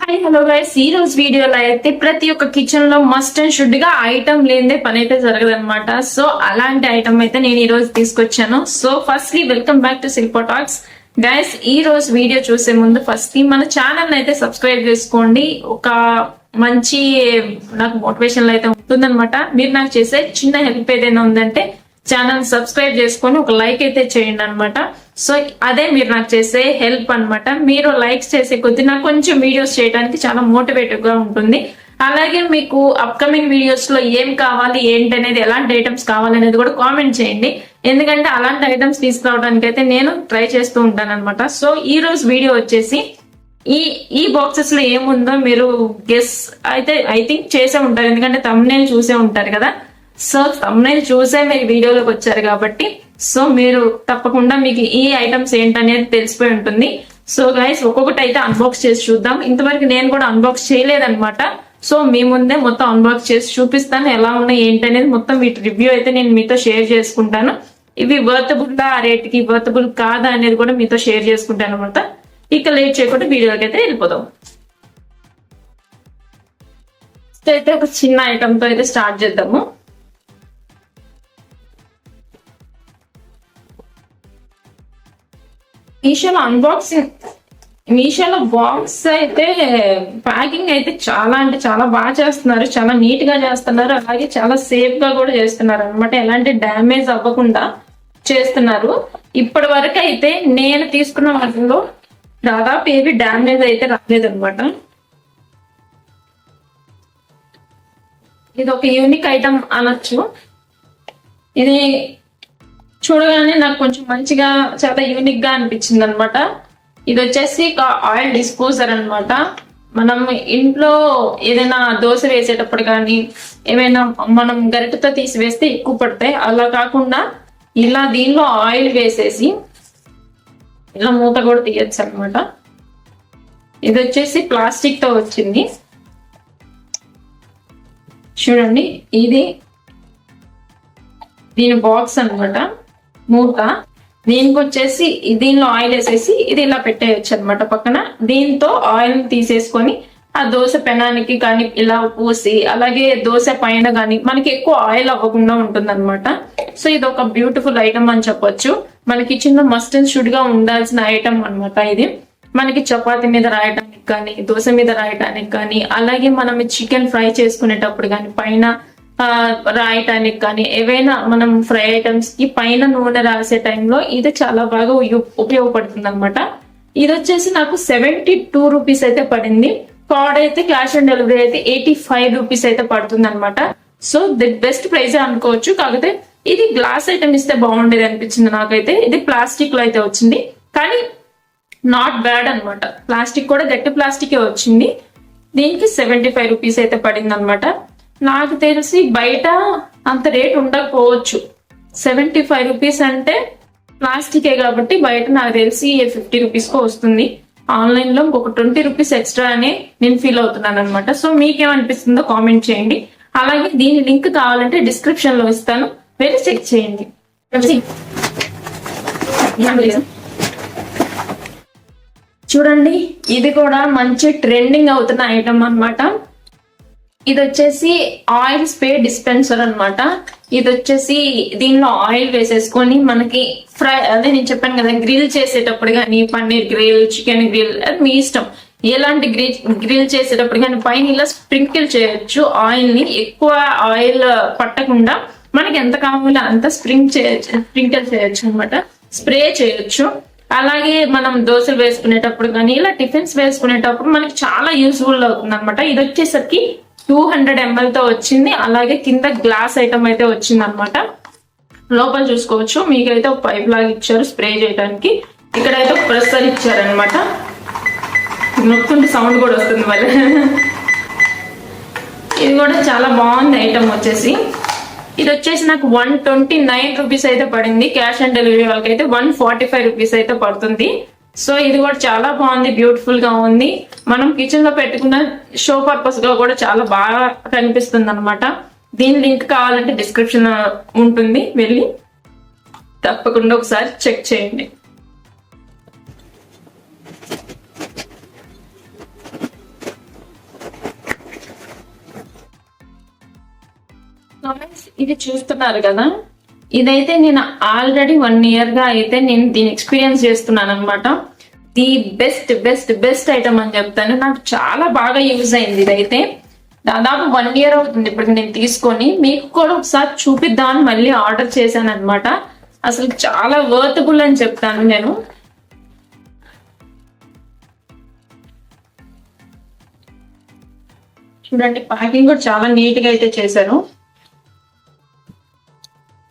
Hi hello guys, ఈ రోజు వీడియోలో అయితే ప్రతి ఒక్క కిచెన్ లో మస్ట్ అండ్ షుడ్ గా ఐటమ్ లేనిదే పని అయితే జరగదన్నమాట. సో అలాంటి ఐటమ్ అయితే నేను ఈ రోజు తీసుకొచ్చాను. So firstly welcome back to Shilpa talks. Guys, ఈ రోజు వీడియో చూసే ముందు ఫస్ట్లీ మన ఛానల్ అయితే సబ్స్క్రైబ్ చేసుకోండి. ఒక మంచి నాకు మోటివేషన్ అయితే ఉంటుందన్నమాట. మీరు నాకు చేసే చిన్న హెల్ప్ ఏదైనా ఉందంటే ఛానల్ సబ్స్క్రైబ్ చేసుకొని ఒక లైక్ అయితే చేయండి అనమాట. సో అదే మీరు నాకు చేసే హెల్ప్ అనమాట. మీరు లైక్స్ చేసే కొద్దీ నాకు కొంచెం వీడియోస్ చేయడానికి చాలా మోటివేటివ్ గా ఉంటుంది. అలాగే మీకు అప్కమింగ్ వీడియోస్ లో ఏం కావాలి ఏంటి అనేది, ఎలాంటి ఐటమ్స్ కావాలి అనేది కూడా కామెంట్ చేయండి. ఎందుకంటే అలాంటి ఐటమ్స్ తీసుకురావడానికి అయితే నేను ట్రై చేస్తూ ఉంటాను అనమాట. సో ఈ రోజు వీడియో వచ్చేసి ఈ బాక్సెస్ లో ఏముందో మీరు గెస్ అయితే ఐ థింక్ చేసే ఉంటారు, ఎందుకంటే తమ్నేల్ చూసే ఉంటారు కదా. సో తమ్నేల్ చూసే మీరు వీడియోలోకి వచ్చారు కాబట్టి సో మీరు తప్పకుండా మీకు ఈ ఐటమ్స్ ఏంటనేది తెలిసిపోయి ఉంటుంది. సో గైస్, ఒక్కొక్కటి అయితే అన్బాక్స్ చేసి చూద్దాం. ఇంతవరకు నేను కూడా అన్బాక్స్ చేయలేదన్నమాట. సో మీ ముందే మొత్తం అన్బాక్స్ చేసి చూపిస్తాను, ఎలా ఉన్నాయి ఏంటనేది మొత్తం వీటి రివ్యూ అయితే నేను మీతో షేర్ చేసుకుంటాను. ఇవి వర్తబుల్ ఆ రేట్ కి వర్తబుల్ కాదా అనేది కూడా మీతో షేర్ చేసుకుంటాను అనమాట. ఇక లేట్ చేయకుండా వీడియోకి అయితే వెళ్ళిపోదాం. అయితే ఒక చిన్న ఐటమ్ తో అయితే స్టార్ట్ చేద్దాము. మీషోలో బాక్స్ అయితే ప్యాకింగ్ అయితే చాలా అంటే చాలా బాగా చేస్తున్నారు, చాలా నీట్ గా చేస్తున్నారు, అలాగే చాలా సేఫ్ గా కూడా చేస్తున్నారు అనమాట. ఎలాంటి డ్యామేజ్ అవ్వకుండా చేస్తున్నారు. ఇప్పటి వరకు అయితే నేను తీసుకున్న వాటిలో దాదాపు ఏవి డ్యామేజ్ అయితే రాలేదన్నమాట. ఇది ఒక యూనిక్ ఐటమ్ అనొచ్చు. ఇది చూడగానే నాకు కొంచెం మంచిగా చాలా యూనిక్ గా అనిపించింది అనమాట. ఇది వచ్చేసి ఆయిల్ డిస్పోజర్ అనమాట. మనం ఇంట్లో ఏదైనా దోశ వేసేటప్పుడు కానీ ఏమైనా మనం గరిటెతో తీసివేస్తే ఎక్కువ పడతాయి. అలా కాకుండా ఇలా దీనిలో ఆయిల్ వేసేసి ఇలా మూత కూడా తీయచ్చు అనమాట. ఇది వచ్చేసి ప్లాస్టిక్ తో వచ్చింది చూడండి. ఇది దీని బాక్స్ అనమాట, మూత. దీనికి వచ్చేసి దీనిలో ఆయిల్ వేసేసి ఇది ఇలా పెట్టేయచ్చు అనమాట పక్కన. దీంతో ఆయిల్ తీసేసుకొని ఆ దోశ పెనానికి కానీ ఇలా పూసి, అలాగే దోశ పైన కానీ మనకి ఎక్కువ ఆయిల్ అవ్వకుండా ఉంటుంది అనమాట. సో ఇది ఒక బ్యూటిఫుల్ ఐటమ్ అని చెప్పొచ్చు. మన కిచెన్ లో మస్ట్ అండ్ షుడ్ గా ఉండాల్సిన ఐటమ్ అనమాట. ఇది మనకి చపాతీ మీద రాయడానికి కానీ, దోశ మీద రాయడానికి కానీ, అలాగే మనం చికెన్ ఫ్రై చేసుకునేటప్పుడు కానీ పైన రాయటానికి కానీ, ఏవైనా మనం ఫ్రై ఐటమ్స్ కి పైన నూనె రాసే టైంలో ఇది చాలా బాగా ఉపయోగపడుతుంది అనమాట. ఇది వచ్చేసి నాకు 72 రూపీస్ అయితే పడింది. కార్డ్ అయితే క్యాష్ ఆన్ డెలివరీ అయితే 85 రూపీస్ అయితే పడుతుంది అనమాట. సో ది బెస్ట్ ప్రైస్ అనుకోవచ్చు. కాకపోతే ఇది గ్లాస్ ఐటమ్ ఇస్తే బాగుండేది అనిపించింది నాకైతే. ఇది ప్లాస్టిక్ లో అయితే వచ్చింది, కానీ నాట్ బ్యాడ్ అనమాట. ప్లాస్టిక్ కూడా గట్టి ప్లాస్టిక్ వచ్చింది. దీనికి 75 రూపీస్ అయితే పడింది అనమాట. నాకు తెలిసి బయట అంత రేట్ ఉండకపోవచ్చు. 75 రూపీస్ అంటే ప్లాస్టికే కాబట్టి బయట నాకు తెలిసి 50 రూపీస్ కో వస్తుంది. ఆన్లైన్ లో ఇంకొక 20 రూపీస్ ఎక్స్ట్రా అని నేను ఫీల్ అవుతున్నాను అనమాట. సో మీకేమనిపిస్తుందో కామెంట్ చేయండి. అలాగే దీని లింక్ కావాలంటే డిస్క్రిప్షన్ లో ఇస్తాను, వెళ్ళి చెక్ చేయండి. చూడండి, ఇది కూడా మంచి ట్రెండింగ్ అవుతున్న ఐటమ్ అనమాట. ఇది వచ్చేసి ఆయిల్ స్ప్రే డిస్పెన్సర్ అనమాట. ఇది వచ్చేసి దీనిలో ఆయిల్ వేసేసుకొని మనకి ఫ్రై, అదే నేను చెప్పాను కదా, గ్రిల్ చేసేటప్పుడు కానీ పన్నీర్ గ్రిల్, చికెన్ గ్రిల్, అది మీ ఇష్టం. ఎలాంటి గ్రిల్ చేసేటప్పుడు కానీ పైన ఇలా స్ప్రింకిల్ చేయొచ్చు ఆయిల్ ని. ఎక్కువ ఆయిల్ పట్టకుండా మనకి ఎంత కావాలో అంత స్ప్రింకిల్ చేయొచ్చు అనమాట, స్ప్రే చేయొచ్చు. అలాగే మనం దోశలు వేసుకునేటప్పుడు కానీ ఇలా టిఫిన్స్ వేసుకునేటప్పుడు మనకి చాలా యూస్ఫుల్ అవుతుంది అనమాట. ఇది వచ్చేసరికి 200 ml తో వచ్చింది. అలాగే కింద గ్లాస్ ఐటమ్ అయితే వచ్చింది అనమాట. లోపల చూసుకోవచ్చు, మీకైతే ఒక పైప్ లాగా ఇచ్చారు స్ప్రే చేయడానికి. ఇక్కడైతే ఒక ప్రెషర్ ఇచ్చారనమాట. నొక్కుంటే సౌండ్ కూడా వస్తుంది మళ్ళీ. ఇది కూడా చాలా బాగుంది ఐటమ్ వచ్చేసి. ఇది వచ్చేసి నాకు 129 రూపీస్ అయితే పడింది. క్యాష్ ఆన్ డెలివరీ వాళ్ళకి అయితే 145 రూపీస్ అయితే పడుతుంది. సో ఇది కూడా చాలా బాగుంది, బ్యూటిఫుల్ గా ఉంది. మనం కిచెన్ లో పెట్టుకున్న షో పర్పస్ గా కూడా చాలా బాగా కనిపిస్తుంది అనమాట. దీని లింక్ కావాలంటే డిస్క్రిప్షన్ ఉంటుంది, వెళ్ళి తప్పకుండా ఒకసారి చెక్ చేయండి. ఇది చూస్తున్నారు కదా, ఇదైతే నేను ఆల్రెడీ 1 year గా అయితే నేను దీని ఎక్స్పీరియన్స్ చేస్తున్నాను అనమాట. The best best best item అని చెప్తాను. నాకు చాలా బాగా యూజ్ అయింది. ఇదైతే దాదాపు 1 year అవుతుంది ఇప్పుడు నేను తీసుకొని. మీకు కూడా ఒకసారి చూపిద్దామని మళ్ళీ ఆర్డర్ చేశాను అనమాట. అసలు చాలా వర్తబుల్ అని చెప్తాను నేను. చూడండి, ప్యాకింగ్ కూడా చాలా నీట్ గా అయితే చేశారు.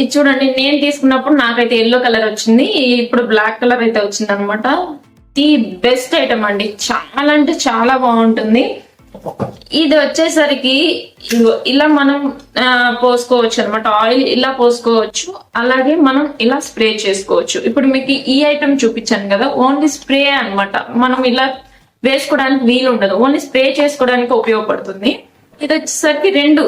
ఇది చూడండి, నేను తీసుకున్నప్పుడు నాకైతే ఎల్లో కలర్ వచ్చింది, ఇప్పుడు బ్లాక్ కలర్ అయితే వచ్చింది అనమాట. ది బెస్ట్ ఐటమ్ అండి, చాలా అంటే చాలా బాగుంటుంది. ఇది వచ్చేసరికి ఇలా మనం పోసుకోవచ్చు అనమాట. ఆయిల్ ఇలా పోసుకోవచ్చు, అలాగే మనం ఇలా స్ప్రే చేసుకోవచ్చు. ఇప్పుడు మీకు ఈ ఐటమ్ చూపించాను కదా, ఓన్లీ స్ప్రే అన్నమాట. మనం ఇలా వేసుకోవడానికి వీలు ఉండదు, ఓన్లీ స్ప్రే చేసుకోవడానికి ఉపయోగపడుతుంది. ఇది వచ్చేసరికి 2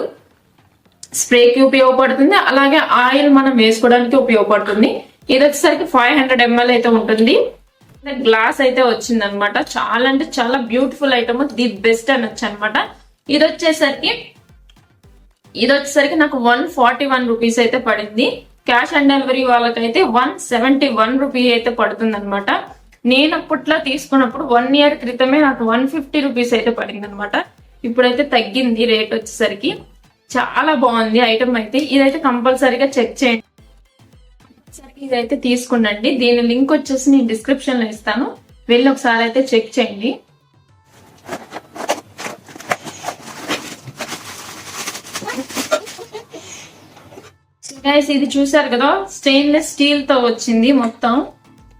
స్ప్రేకి ఉపయోగపడుతుంది, అలాగే ఆయిల్ మనం వేసుకోవడానికి ఉపయోగపడుతుంది. ఇది వచ్చేసరికి 500 ml అయితే ఉంటుంది. గ్లాస్ అయితే వచ్చింది అనమాట. చాలా అంటే చాలా బ్యూటిఫుల్ ఐటమ్, ది బెస్ట్ అనొచ్చు అనమాట. ఇది వచ్చేసరికి నాకు 141 రూపీస్ అయితే పడింది. క్యాష్ ఆన్ డెలివరీ వాళ్ళకైతే 171 రూపీ అయితే పడుతుంది అనమాట. నేను అప్పట్లో తీసుకున్నప్పుడు 1 year క్రితమే నాకు 150 రూపీస్ అయితే పడింది అనమాట. ఇప్పుడైతే తగ్గింది రేట్ వచ్చేసరికి. చాలా బాగుంది ఐటమ్ అయితే. ఇదైతే కంపల్సరీగా చెక్ చేయండి. ఇదైతే తీసుకునండి. దీని లింక్ వచ్చేసి నేను డిస్క్రిప్షన్ లో ఇస్తాను, వెళ్ళి ఒకసారి అయితే చెక్ చేయండి. గైస్, ఇది చూసారు కదా, స్టెయిన్లెస్ స్టీల్ తో వచ్చింది మొత్తం.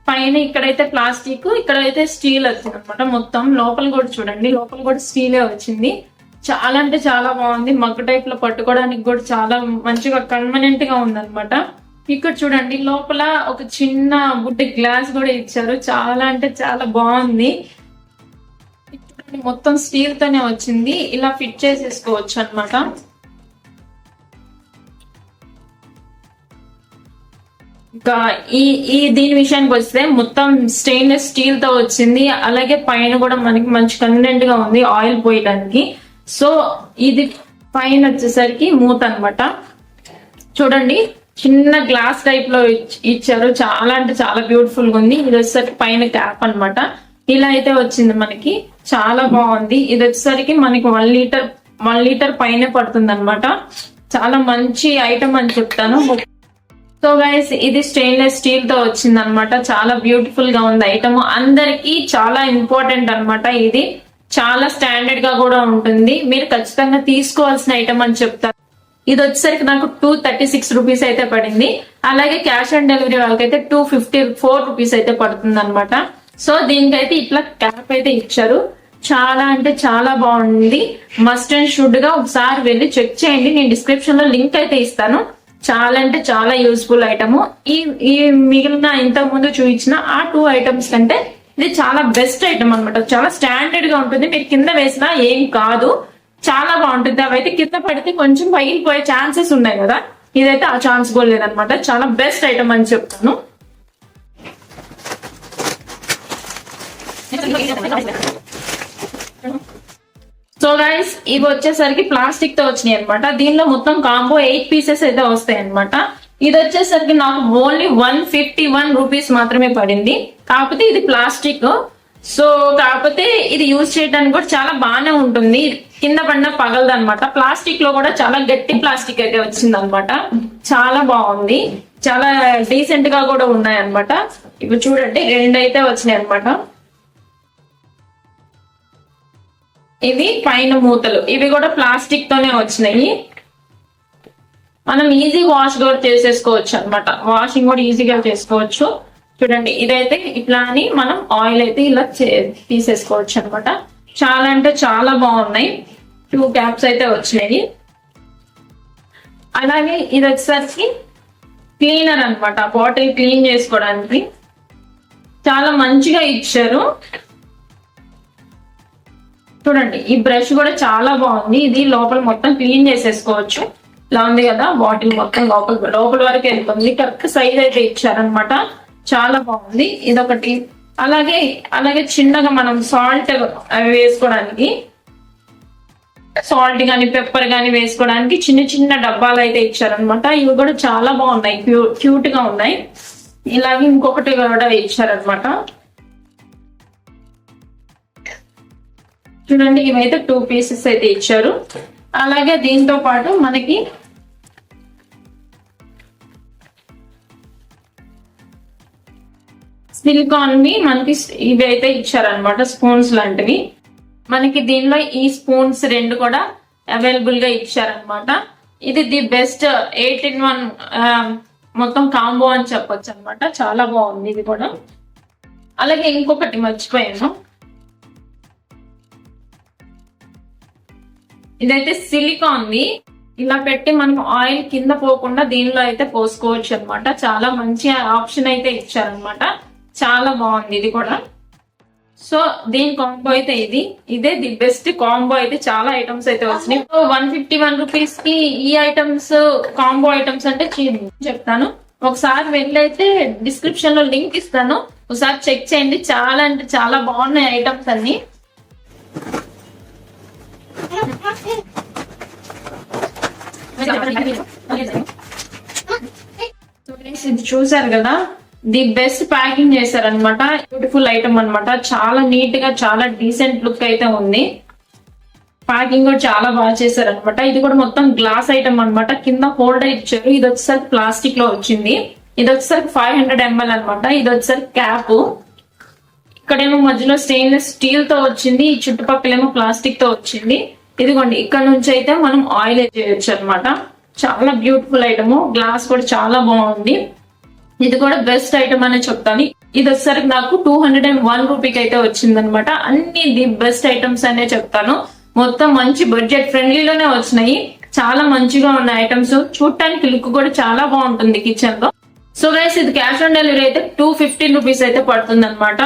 పైన ఇక్కడైతే ప్లాస్టిక్, ఇక్కడైతే స్టీల్ వచ్చింది అనమాట. మొత్తం లోపల కూడా చూడండి, లోపల కూడా స్టీలే వచ్చింది. చాలా అంటే చాలా బాగుంది. మగ్గు టైప్ లో పట్టుకోవడానికి కూడా చాలా మంచిగా కన్వీనియంట్ గా ఉంది అనమాట. ఇక్కడ చూడండి, లోపల ఒక చిన్న బుడ్డి గ్లాస్ కూడా ఇచ్చారు. చాలా అంటే చాలా బాగుంది. మొత్తం స్టీల్ తోనే వచ్చింది. ఇలా ఫిట్ చేసేసుకోవచ్చు అనమాట. ఇంకా దీని విషయానికి వస్తే మొత్తం స్టెయిన్లెస్ స్టీల్ తో వచ్చింది. అలాగే పైన కూడా మనకి మంచి కన్వీనియంట్ గా ఉంది ఆయిల్ పోయడానికి. సో ఇది పైన వచ్చేసరికి మూత అనమాట. చూడండి, చిన్న గ్లాస్ టైప్ లో ఇచ్చారు. చాలా అంటే చాలా బ్యూటిఫుల్ గా ఉంది. ఇది వచ్చేసరికి పైన క్యాప్ అనమాట. ఇలా అయితే వచ్చింది మనకి. చాలా బాగుంది. ఇది వచ్చేసరికి మనకి 1 లీటర్ పైన పడుతుంది అనమాట. చాలా మంచి ఐటమ్ అని చెప్తాను. సో గైస్, ఇది స్టెయిన్లెస్ స్టీల్ తో వచ్చింది అనమాట. చాలా బ్యూటిఫుల్ గా ఉంది ఐటమ్. అందరికి చాలా ఇంపార్టెంట్ అనమాట. ఇది చాలా స్టాండర్డ్ గా కూడా ఉంటుంది. మీరు ఖచ్చితంగా తీసుకోవాల్సిన ఐటమ్ అని చెప్తారు. ఇది వచ్చేసరికి నాకు 236 రూపీస్ అయితే పడింది. అలాగే క్యాష్ ఆన్ డెలివరీ వాళ్ళకైతే 254 రూపీస్ అయితే పడుతుంది అనమాట. సో దీనికైతే ఇట్లా క్యాప్ అయితే ఇచ్చారు. చాలా అంటే చాలా బాగుంది. మస్ట్ అండ్ షుడ్ గా ఒకసారి వెళ్ళి చెక్ చేయండి. నేను డిస్క్రిప్షన్ లో లింక్ అయితే ఇస్తాను. చాలా అంటే చాలా యూస్ఫుల్ ఐటమ్. ఈ మిగిలిన ఇంతకు ముందు చూపించిన ఆ 2 ఐటమ్స్ కంటే ఇది చాలా బెస్ట్ ఐటమ్ అనమాట. చాలా స్టాండర్డ్ గా ఉంటుంది. మీరు కింద వేసినా ఏం కాదు, చాలా బాగుంటుంది. అవైతే కింద పడితే కొంచెం పగిలిపోయే ఛాన్సెస్ ఉన్నాయి కదా, ఇదైతే ఆ ఛాన్స్ కూడా లేదనమాట. చాలా బెస్ట్ ఐటమ్ అని చెప్తాను. సో గైస్, ఇవి వచ్చేసరికి ప్లాస్టిక్ తో వచ్చినాయి అనమాట. దీనిలో మొత్తం కాంబో 8 పీసెస్ అయితే వస్తాయి అనమాట. ఇది వచ్చేసరికి నాకు ఓన్లీ 151 రూపీస్ మాత్రమే పడింది. కాకపోతే ఇది ప్లాస్టిక్. సో కాకపోతే ఇది యూజ్ చేయడానికి కూడా చాలా బాగానే ఉంటుంది. కింద పడిన పగలదు అనమాట. ప్లాస్టిక్ లో కూడా చాలా గట్టి ప్లాస్టిక్ అయితే వచ్చింది అనమాట. చాలా బాగుంది. చాలా డీసెంట్ గా కూడా ఉన్నాయి అనమాట. ఇవి చూడండి, 2 అయితే వచ్చినాయి అనమాట. ఇవి పైన మూతలు, ఇవి కూడా ప్లాస్టిక్ తోనే వచ్చినాయి. మనం ఈజీ వాష్ కూడా చేసేసుకోవచ్చు అనమాట. వాషింగ్ కూడా ఈజీగా చేసుకోవచ్చు. చూడండి, ఇదైతే ఇట్లా అని మనం ఆయిల్ అయితే ఇలా తీసేసుకోవచ్చు అనమాట. చాలా అంటే చాలా బాగున్నాయి. 2 క్యాప్స్ అయితే వచ్చినాయి. అలాగే ఇది వచ్చేసరికి క్లీనర్ అనమాట. బాటిల్ క్లీన్ చేసుకోవడానికి చాలా మంచిగా ఇచ్చారు. చూడండి, ఈ బ్రష్ కూడా చాలా బాగుంది. ఇది లోపల మొత్తం క్లీన్ చేసేసుకోవచ్చు. ఇలా ఉంది కదా, బాటిల్ మొత్తం లోపల వరకు వెళ్తుంది. కరెక్ట్ సైజ్ అయితే ఇచ్చారనమాట. చాలా బాగుంది. ఇదొకటి. అలాగే చిన్నగా మనం సాల్ట్ అవి వేసుకోవడానికి సాల్ట్ గాని పెప్పర్ గాని వేసుకోవడానికి చిన్న చిన్న డబ్బాలు అయితే ఇచ్చారనమాట. ఇవి కూడా చాలా బాగున్నాయి, క్యూట్ గా ఉన్నాయి. ఇలాగే ఇంకొకటి కూడా ఇచ్చారనమాట. చూడండి, ఇవైతే 2 పీసెస్ అయితే ఇచ్చారు. అలాగే దీంతో పాటు మనకి సిలికాన్ వి మనకి ఇవి అయితే ఇచ్చారనమాట, స్పూన్స్ లాంటివి. మనకి దీనిలో ఈ స్పూన్స్ 2 కూడా అవైలబుల్ గా ఇచ్చారనమాట. ఇది ది బెస్ట్ 8-in-1 మొత్తం కాంబో అని చెప్పొచ్చు అనమాట. చాలా బాగుంది ఇది కూడా. అలాగే ఇంకొకటి మర్చిపోయాను, ఇదైతే సిలికాన్ ది. ఇలా పెట్టి మనకు ఆయిల్ కింద పోకుండా దీనిలో అయితే పోసుకోవచ్చు అనమాట. చాలా మంచి ఆప్షన్ అయితే ఇచ్చారనమాట. చాలా బాగుంది ఇది కూడా. సో దీని కాంబో అయితే ఇదే ది బెస్ట్ కాంబో. అయితే చాలా ఐటమ్స్ అయితే వచ్చినాయి. 151 రూపీస్ కి ఈ ఐటమ్స్ కాంబో ఐటమ్స్ అంటే చెప్తాను. ఒకసారి వెళ్ళైతే డిస్క్రిప్షన్ లో లింక్ ఇస్తాను, ఒకసారి చెక్ చేయండి. చాలా అంటే చాలా బాగున్నాయి ఐటమ్స్ అన్ని. ఇది చూసారు కదా, ది బెస్ట్ ప్యాకింగ్ చేశారనమాట. బ్యూటిఫుల్ ఐటమ్ అనమాట. చాలా నీట్ గా చాలా డీసెంట్ లుక్ అయితే ఉంది. ప్యాకింగ్ కూడా చాలా బాగా చేశారనమాట. ఇది కూడా మొత్తం గ్లాస్ ఐటమ్ అనమాట. కింద హోల్డర్ ఇచ్చారు. ఇది వచ్చేసరికి ప్లాస్టిక్ లో వచ్చింది. ఇది వచ్చేసరికి 500 ml అనమాట. ఇది వచ్చేసరికి క్యాప్. ఇక్కడేమో మధ్యలో స్టెయిన్లెస్ స్టీల్ తో వచ్చింది, ఈ చుట్టుపక్కలేమో ప్లాస్టిక్ తో వచ్చింది. ఇదిగోండి, ఇక్కడ నుంచి అయితే మనం ఆయిల్ చేయొచ్చు అనమాట. చాలా బ్యూటిఫుల్ ఐటమ్. గ్లాస్ కూడా చాలా బాగుంది. ఇది కూడా బెస్ట్ ఐటమ్ అనే చెప్తాను. ఇది వచ్చేసరికి నాకు 201 రూపీకి అయితే వచ్చింది అనమాట. అన్ని ది బెస్ట్ ఐటమ్స్ అనే చెప్తాను. మొత్తం మంచి బడ్జెట్ ఫ్రెండ్లీలోనే వచ్చినాయి. చాలా మంచిగా ఉన్న ఐటమ్స్. చూడటానికి లుక్ కూడా చాలా బాగుంటుంది కిచెన్ లో. సో గైస్, ఇది క్యాష్ ఆన్ డెలివరీ అయితే 215 రూపీస్ అయితే పడుతుంది అనమాట.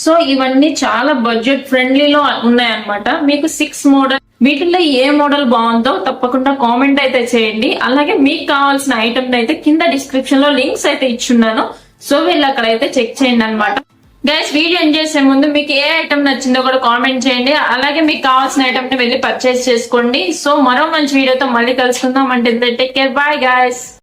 సో ఇవన్నీ చాలా బడ్జెట్ ఫ్రెండ్లీలో ఉన్నాయి అనమాట. మీకు 6 మోడల్, వీటిల్లో ఏ మోడల్ బాగుందో తప్పకుండా కామెంట్ అయితే చేయండి. అలాగే మీకు కావాల్సిన ఐటమ్ అయితే కింద డిస్క్రిప్షన్ లో లింక్స్ అయితే ఇచ్చున్నాను. సో వీళ్ళు అక్కడైతే చెక్ చేయండి అనమాట. గైస్, వీడియో ఎండ్ చేసే ముందు మీకు ఏ ఐటమ్ నచ్చిందో కూడా కామెంట్ చేయండి. అలాగే మీకు కావాల్సిన ఐటమ్ ని వెళ్ళి పర్చేస్ చేసుకోండి. సో మరో మంచి వీడియోతో మళ్ళీ కలుసుకుందాం. అంటే టేక్ కేర్, బాయ్ గైస్.